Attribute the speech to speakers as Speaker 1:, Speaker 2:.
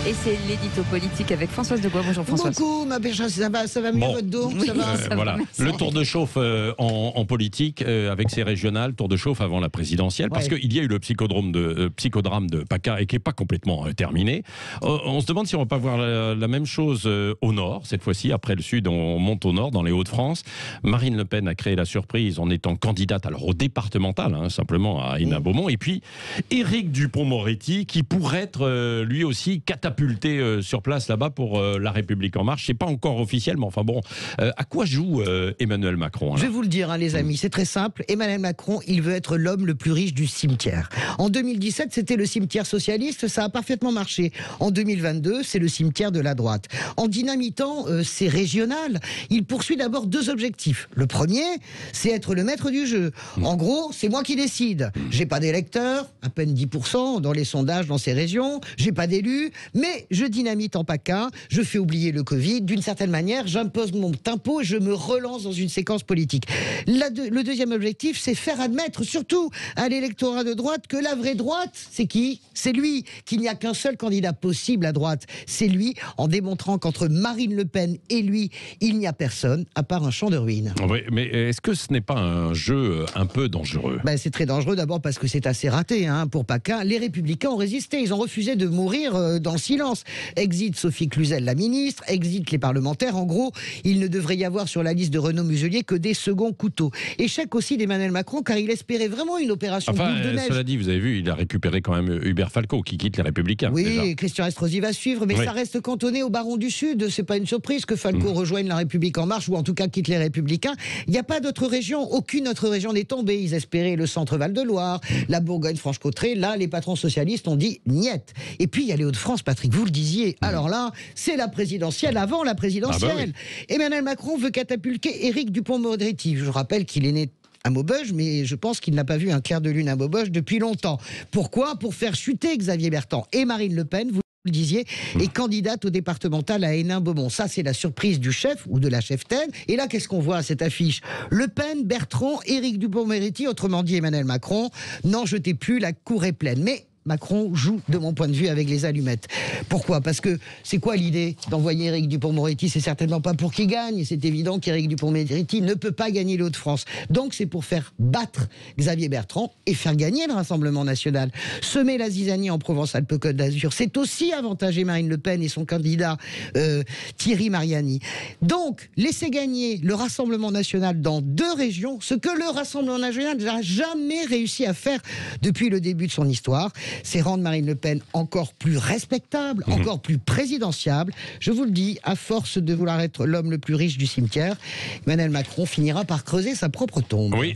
Speaker 1: Et c'est l'édito politique avec Françoise Degois. Bonjour Françoise.
Speaker 2: Beaucoup, ma belle, ça va mieux votre dos,
Speaker 1: Oui,
Speaker 2: ça va.
Speaker 1: ça va,
Speaker 3: Voilà,
Speaker 1: merci.
Speaker 3: le tour de chauffe en politique avec ses régionales, tour de chauffe avant la présidentielle, parce
Speaker 2: Ouais.
Speaker 3: qu'il y a eu le psychodrame de PACA et qui n'est pas complètement terminé. On se demande si on va pas voir la même chose au nord, cette fois-ci, après le sud, on monte au nord, dans les Hauts-de-France. Marine Le Pen a créé la surprise en étant candidate alors au départemental, simplement à Hénin-Beaumont, et puis Éric Dupond-Moretti, qui pourrait être lui aussi catapulté sur place là-bas pour La République En Marche. C'est pas encore officiel, mais enfin bon, à quoi joue Emmanuel Macron
Speaker 2: Je
Speaker 3: là
Speaker 2: vais vous le dire, les amis, c'est très simple. Emmanuel Macron, il veut être l'homme le plus riche du cimetière. En 2017, c'était le cimetière socialiste, ça a parfaitement marché. En 2022, c'est le cimetière de la droite. En dynamitant ces régionales, il poursuit d'abord deux objectifs. Le premier, c'est être le maître du jeu. En gros, c'est moi qui décide. J'ai pas d'électeurs, à peine 10% dans les sondages dans ces régions. J'ai pas d'élus, mais je dynamite en PACA, je fais oublier le Covid. D'une certaine manière, j'impose mon tempo et je me relance dans une séquence politique. Le deuxième objectif, c'est faire admettre, surtout à l'électorat de droite, que la vraie droite, c'est qui ? C'est lui, qu'il n'y a qu'un seul candidat possible à droite. C'est lui, en démontrant qu'entre Marine Le Pen et lui, il n'y a personne, à part un champ de ruines.
Speaker 3: Oui, mais est-ce que ce n'est pas un jeu un peu dangereux ?
Speaker 2: C'est très dangereux, d'abord parce que c'est assez raté pour PACA. Les Républicains ont résisté, ils ont refusé de mourir dans le silence. Exit Sophie Cluzel, la ministre, exit les parlementaires. En gros, il ne devrait y avoir sur la liste de Renaud Muselier que des seconds couteaux. Échec aussi d'Emmanuel Macron, car il espérait vraiment une opération boule de neige.
Speaker 3: Cela dit, vous avez vu, il a récupéré quand même Hubert Falco, qui quitte les Républicains.
Speaker 2: Oui,
Speaker 3: déjà.
Speaker 2: Christian Estrosi va suivre, mais
Speaker 3: Oui.
Speaker 2: ça reste cantonné au Baron du Sud. C'est pas une surprise que Falco rejoigne la République En Marche, ou en tout cas quitte les Républicains. Il n'y a pas d'autre région, aucune autre région n'est tombée. Ils espéraient le centre Val-de-Loire, la Bourgogne-Franche-Comté. Là, les patrons socialistes ont dit niet. Et puis, il y a les Hauts-de-France, Patrick, vous le disiez. Alors là, c'est la présidentielle avant la présidentielle.
Speaker 3: Ah bah oui.
Speaker 2: Emmanuel Macron veut catapulter Éric Dupond-Moretti. Je rappelle qu'il est né à Maubeuge, mais je pense qu'il n'a pas vu un clair de lune à Maubeuge depuis longtemps. Pourquoi ? Pour faire chuter Xavier Bertrand. Et Marine Le Pen, vous le disiez, est candidate au départemental à Hénin-Beaumont. Ça, c'est la surprise du chef ou de la cheftaine. Et là, qu'est-ce qu'on voit à cette affiche ? Le Pen, Bertrand, Éric Dupond-Moretti, autrement dit Emmanuel Macron. N'en jetez plus, la cour est pleine. Mais Macron joue, de mon point de vue, avec les allumettes. Pourquoi ? Parce que c'est quoi l'idée d'envoyer Éric Dupond-Moretti ? C'est certainement pas pour qu'il gagne. C'est évident qu'Éric Dupond-Moretti ne peut pas gagner les Hauts-de-France. Donc c'est pour faire battre Xavier Bertrand et faire gagner le Rassemblement national. Semer la zizanie en Provence-Alpes-Côte d'Azur, c'est aussi avantager Marine Le Pen et son candidat Thierry Mariani. Donc, laisser gagner le Rassemblement national dans deux régions, ce que le Rassemblement national n'a jamais réussi à faire depuis le début de son histoire, c'est rendre Marine Le Pen encore plus respectable, encore plus présidentiable. Je vous le dis, à force de vouloir être l'homme le plus riche du cimetière, Emmanuel Macron finira par creuser sa propre tombe.
Speaker 3: Oui.